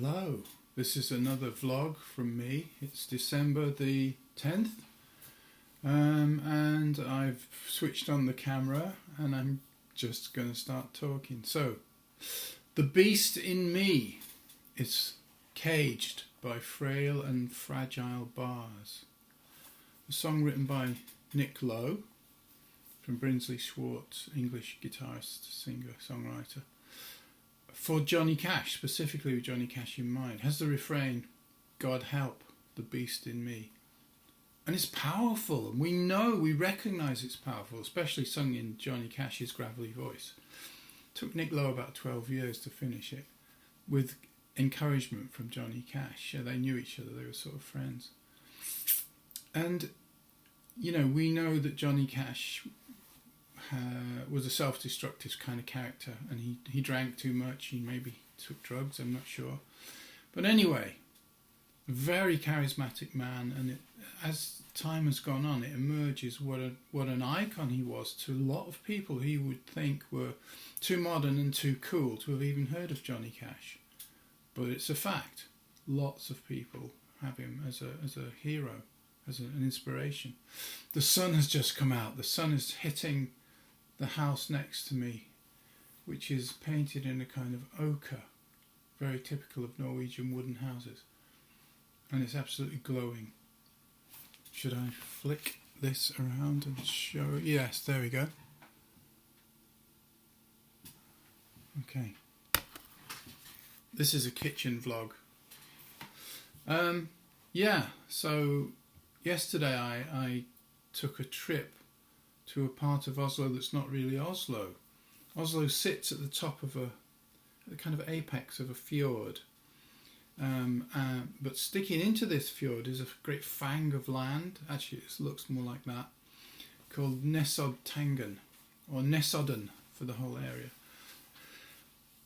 Hello, this is another vlog from me. It's December the 10th and I've switched on the camera and I'm just going to start talking. So, the beast in me is caged by frail and fragile bars. A song written by Nick Lowe from Brinsley Schwartz, English guitarist, singer, songwriter. For Johnny Cash, specifically with Johnny Cash in mind, has the refrain, God help the beast in me. And it's powerful, and we recognise it's powerful, especially sung in Johnny Cash's gravelly voice. It took Nick Lowe about 12 years to finish it, with encouragement from Johnny Cash. They knew each other, they were sort of friends. And, you know, we know that Johnny Cash was a self-destructive kind of character, and he drank too much, he maybe took drugs, I'm not sure. But anyway, very charismatic man, and as time has gone on, it emerges what an icon he was to a lot of people he would think were too modern and too cool to have even heard of Johnny Cash. But it's a fact. Lots of people have him as a hero, as an inspiration. The sun has just come out. The sun is hitting the house next to me, which is painted in a kind of ochre, very typical of Norwegian wooden houses, and it's absolutely glowing. Should I flick this around and show it? Yes, there we go. Okay, this is a kitchen vlog. So yesterday I took a trip to a part of Oslo that's not really Oslo. Oslo sits at the top of the kind of apex of a fjord. But sticking into this fjord is a great fang of land. Actually, it looks more like that. Called Nesoddtangen, or Nesodden for the whole area.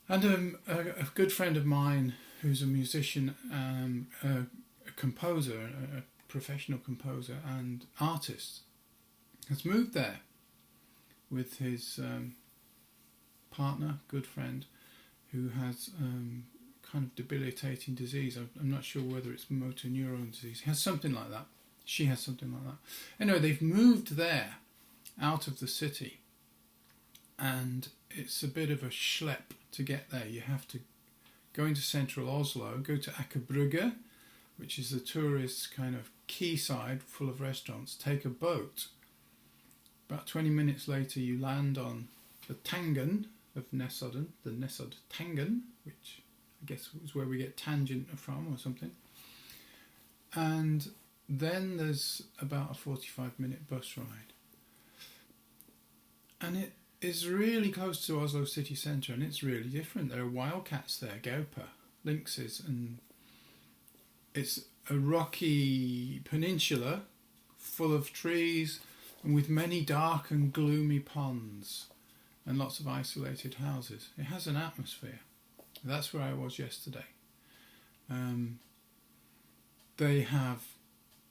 And a good friend of mine who's a musician, a composer, a professional composer and artist, has moved there with his partner, good friend, who has kind of debilitating disease. I'm not sure whether it's motor neuron disease. He has something like that. She has something like that. Anyway, they've moved there, out of the city, and it's a bit of a schlep to get there. You have to go into central Oslo, go to Aker Brygge, which is the tourist kind of quayside full of restaurants, take a boat. About 20 minutes later you land on the Tangen of Nesodden, the Nesoddtangen, which I guess is where we get tangent from or something. And then there's about a 45-minute bus ride. And it is really close to Oslo city centre, and it's really different. There are wildcats there, gauper, lynxes, and it's a rocky peninsula full of trees and with many dark and gloomy ponds and lots of isolated houses. It has an atmosphere. That's where I was yesterday. They have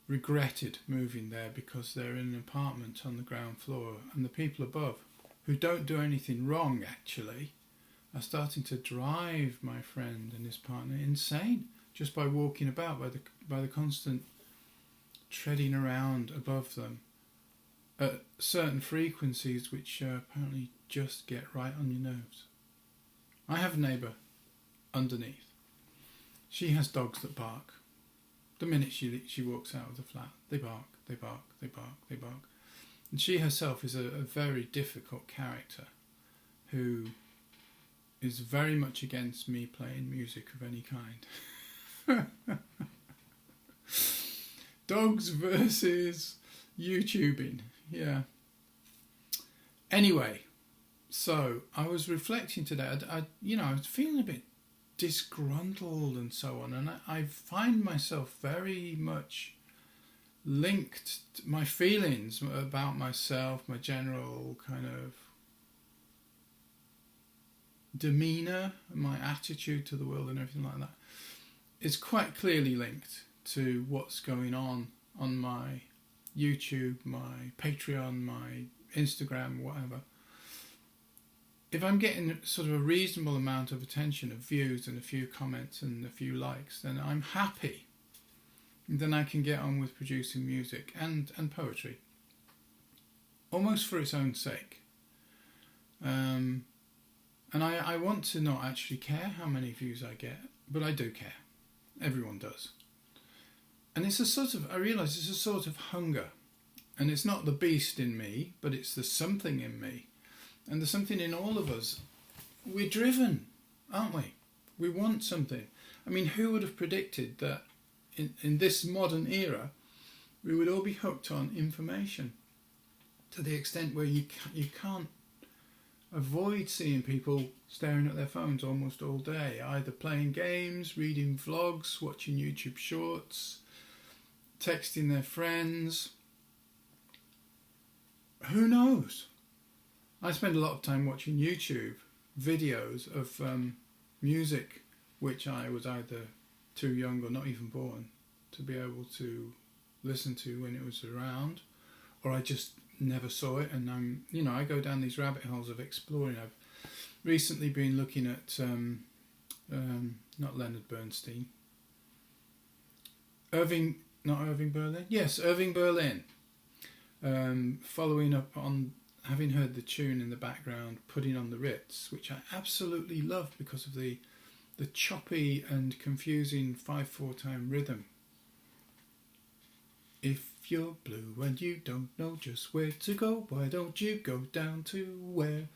regretted moving there because they're in an apartment on the ground floor, and the people above, who don't do anything wrong actually, are starting to drive my friend and his partner insane just by walking about, by the constant treading around above them at certain frequencies which apparently just get right on your nerves. I have a neighbour underneath. She has dogs that bark. The minute she walks out of the flat, they bark, they bark, they bark, they bark. And she herself is a very difficult character who is very much against me playing music of any kind. Dogs versus YouTubing, yeah. Anyway, so I was reflecting today. I was feeling a bit disgruntled and so on, and I find myself very much linked to my feelings about myself, my general kind of demeanour, my attitude to the world and everything like that is quite clearly linked to what's going on my YouTube, my Patreon, my Instagram, whatever. if I'm getting sort of a reasonable amount of attention, of views and a few comments and a few likes, then I'm happy. And then I can get on with producing music and poetry, almost for its own sake. And I want to not actually care how many views I get, but I do care. Everyone does. And it's a sort of, I realise it's a sort of hunger. And it's not the beast in me, but it's the something in me. And there's something in all of us. We're driven, aren't we? We want something. I mean, who would have predicted that in this modern era, we would all be hooked on information to the extent where you can't avoid seeing people staring at their phones almost all day, either playing games, reading vlogs, watching YouTube shorts, texting their friends. Who knows? I spend a lot of time watching YouTube videos of music which I was either too young or not even born to be able to listen to when it was around, or I just never saw it, and I go down these rabbit holes of exploring. I've recently been looking at not Leonard Bernstein, Irving Berlin. Yes, Irving Berlin. Following up on having heard the tune in the background, Putting on the Ritz, which I absolutely love because of the choppy and confusing 5/4 time rhythm. If you're blue and you don't know just where to go, why don't you go down to where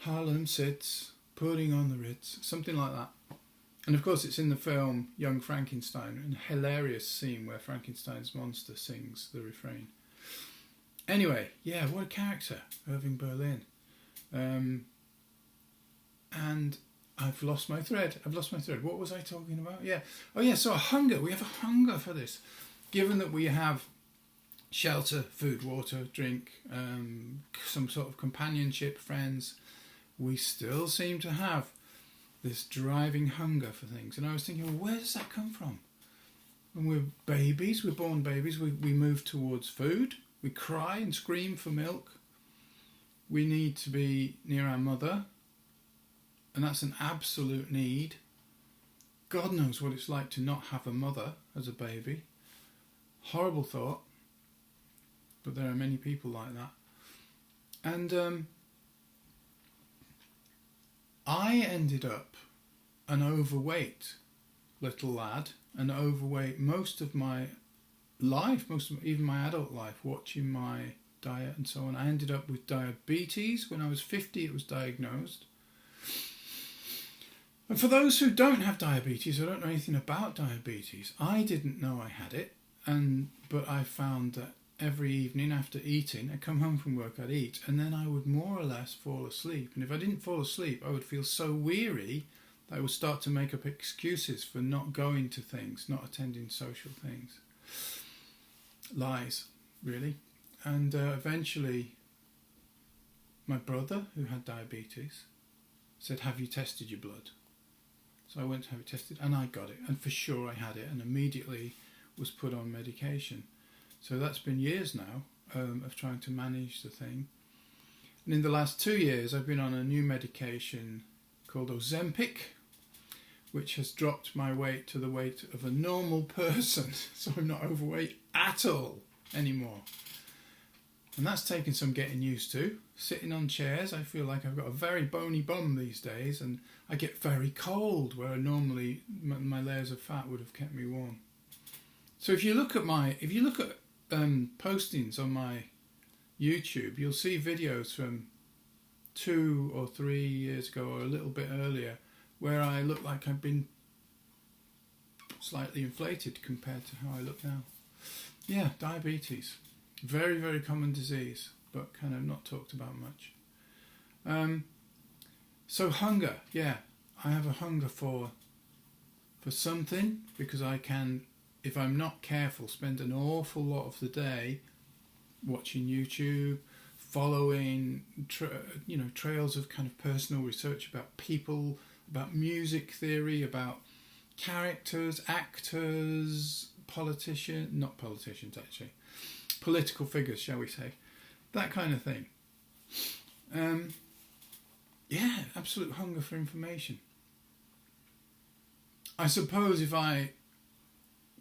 Harlem sits, putting on the Ritz, something like that. And of course it's in the film Young Frankenstein, an hilarious scene where Frankenstein's monster sings the refrain. Anyway, yeah, what a character, Irving Berlin. And I've lost my thread. What was I talking about? Yeah. Oh yeah, so a hunger. We have a hunger for this. Given that we have shelter, food, water, drink, some sort of companionship, friends, we still seem to have this driving hunger for things. And I was thinking, well, where does that come from? When we're babies, we're born babies, we move towards food. We cry and scream for milk. We need to be near our mother. And that's an absolute need. God knows what it's like to not have a mother as a baby. Horrible thought. But there are many people like that. And I ended up an overweight little lad, and overweight most of my life, even my adult life, watching my diet and so on. I ended up with diabetes. When I was 50, it was diagnosed. And for those who don't have diabetes, or don't know anything about diabetes, I didn't know I had it, but I found that every evening after eating, I'd come home from work, I'd eat, and then I would more or less fall asleep. And if I didn't fall asleep, I would feel so weary that I would start to make up excuses for not going to things, not attending social things. Lies, really. And eventually, my brother, who had diabetes, said, "Have you tested your blood?" So I went to have it tested, and I got it, and for sure I had it, and immediately was put on medication. So that's been years now of trying to manage the thing. And in the last 2 years, I've been on a new medication called Ozempic, which has dropped my weight to the weight of a normal person. So I'm not overweight at all anymore. And that's taken some getting used to. Sitting on chairs, I feel like I've got a very bony bum these days, and I get very cold where normally my layers of fat would have kept me warm. So if you look at postings on my YouTube, you'll see videos from 2 or 3 years ago, or a little bit earlier, where I look like I've been slightly inflated compared to how I look now. Yeah, diabetes. Very, very common disease, but kind of not talked about much. So hunger, yeah. I have a hunger for something, because I can, if I'm not careful, spend an awful lot of the day watching YouTube, following trails of kind of personal research about people, about music theory, about characters, actors, not politicians actually, political figures, shall we say, that kind of thing. yeah, absolute hunger for information. I suppose if I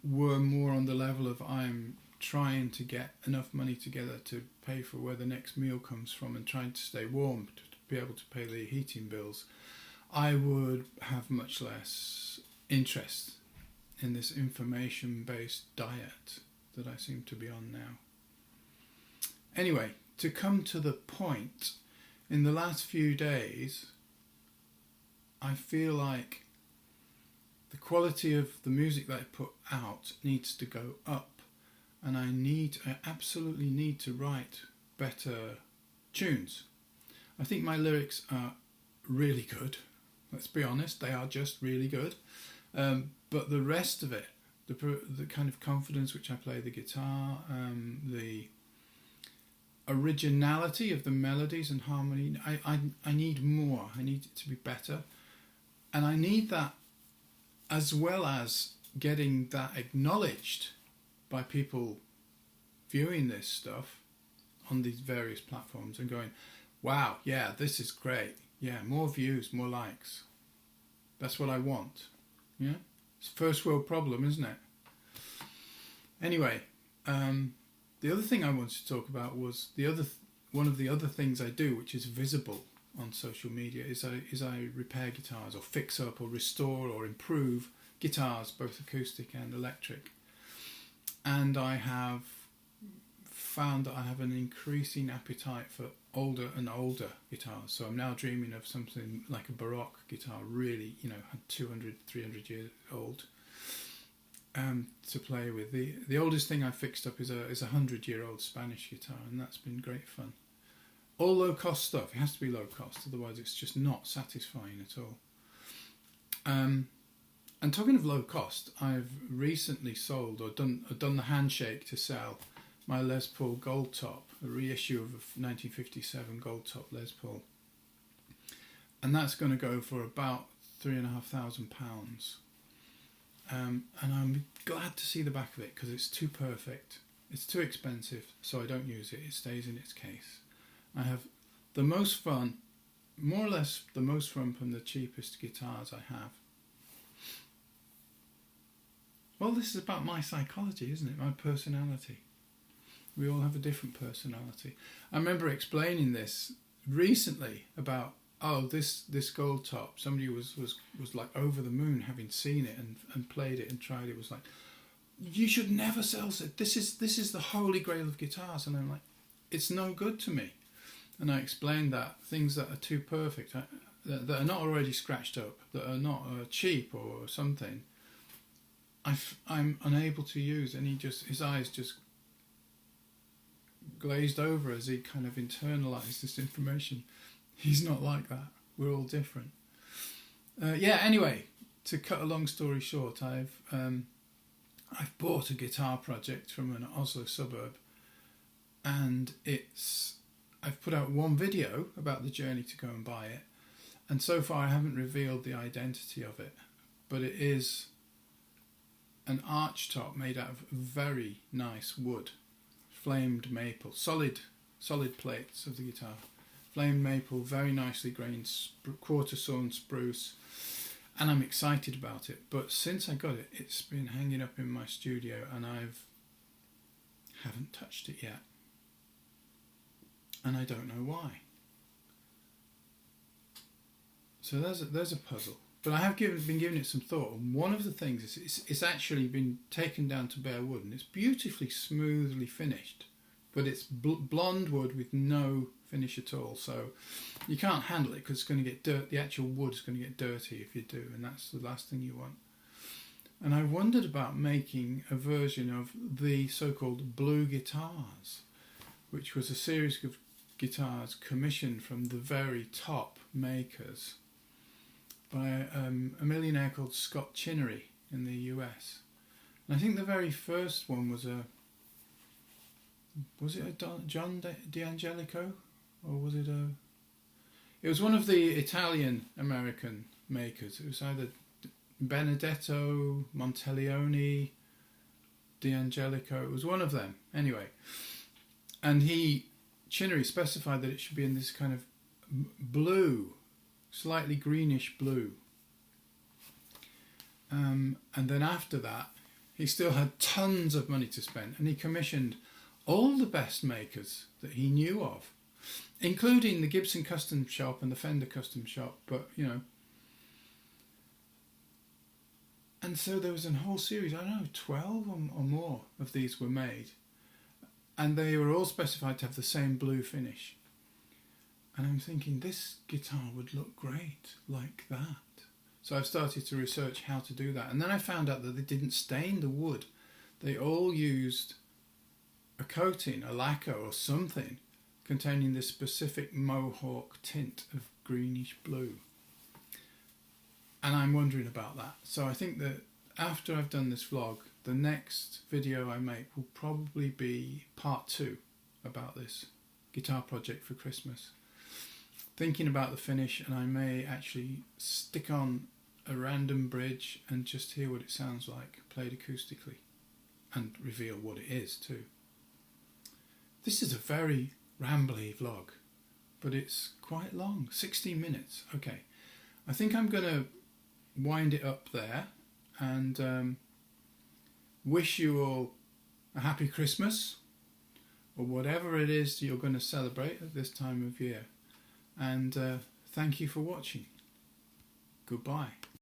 were more on the level of I'm trying to get enough money together to pay for where the next meal comes from and trying to stay warm to be able to pay the heating bills, I would have much less interest in this information-based diet that I seem to be on now. Anyway, to come to the point, in the last few days, I feel like the quality of the music that I put out needs to go up, and I absolutely need to write better tunes. I think my lyrics are really good. Let's be honest, they are just really good. But the rest of it, the kind of confidence which I play the guitar, the originality of the melodies and harmony, I need more. I need it to be better. And I need that as well as getting that acknowledged by people viewing this stuff on these various platforms and going, wow, yeah, this is great. Yeah, more views, more likes. That's what I want. Yeah, it's a first world problem, isn't it? Anyway, the other thing I wanted to talk about was one of the other things I do, which is visible on social media, is I repair guitars or fix up or restore or improve guitars, both acoustic and electric. And I have found that I have an increasing appetite for older and older guitars. So I'm now dreaming of something like a Baroque guitar, really, 200, 300 years old, to play with. The oldest thing I fixed up is a 100-year-old Spanish guitar, and that's been great fun. All low-cost stuff. It has to be low-cost, otherwise it's just not satisfying at all. And talking of low cost, I've recently sold or done the handshake to sell my Les Paul Goldtop, a reissue of a 1957 Goldtop Les Paul, and that's going to go for about £3,500. And I'm glad to see the back of it because it's too perfect. It's too expensive, so I don't use it. It stays in its case. I have the most fun, more or less the most fun from the cheapest guitars I have. Well, this is about my psychology, isn't it? My personality. We all have a different personality. I remember explaining this recently about, this Goldtop. Somebody was like over the moon having seen it and played it and tried it. Was like, you should never sell it. This is the holy grail of guitars. And I'm like, it's no good to me. And I explained that things that are too perfect, that are not already scratched up, that are not cheap or something, I'm unable to use. And his eyes just glazed over as he kind of internalized this information. He's not like that. We're all different. Anyway, to cut a long story short, I've bought a guitar project from an Oslo suburb, and I've put out one video about the journey to go and buy it, and so far I haven't revealed the identity of it, but it is an arch top made out of very nice wood, flamed maple, solid plates of the guitar, flamed maple, very nicely grained, quarter sawn spruce, and I'm excited about it. But since I got it, it's been hanging up in my studio, and haven't touched it yet, and I don't know why. So there's a puzzle. But I have been giving it some thought. And one of the things is it's actually been taken down to bare wood, and it's beautifully smoothly finished, but it's blonde wood with no finish at all. So you can't handle it because it's going to get dirt. The actual wood is going to get dirty if you do, and that's the last thing you want. And I wondered about making a version of the so-called blue guitars, which was a series of guitars commissioned from the very top makers by a millionaire called Scott Chinery in the US. And I think the very first one was it a John D'Angelico, or was it it was one of the Italian American makers. It was either Benedetto, Montelioni, D'Angelico. It was one of them anyway. And Chinery specified that it should be in this kind of blue, slightly greenish blue. And then after that, he still had tons of money to spend, and he commissioned all the best makers that he knew of, including the Gibson Custom Shop and the Fender Custom Shop, but you know. And so there was a whole series, I don't know, 12 or more of these were made, and they were all specified to have the same blue finish. And I'm thinking, this guitar would look great like that. So I've started to research how to do that. And then I found out that they didn't stain the wood. They all used a coating, a lacquer or something, containing this specific mohawk tint of greenish blue. And I'm wondering about that. So I think that after I've done this vlog, the next video I make will probably be part 2 about this guitar project for Christmas. Thinking about the finish, and I may actually stick on a random bridge and just hear what it sounds like played acoustically, and reveal what it is too. This is a very rambly vlog, but it's quite long, 16 minutes. Okay, I think I'm going to wind it up there and wish you all a happy Christmas, or whatever it is you're going to celebrate at this time of year. And thank you for watching. Goodbye.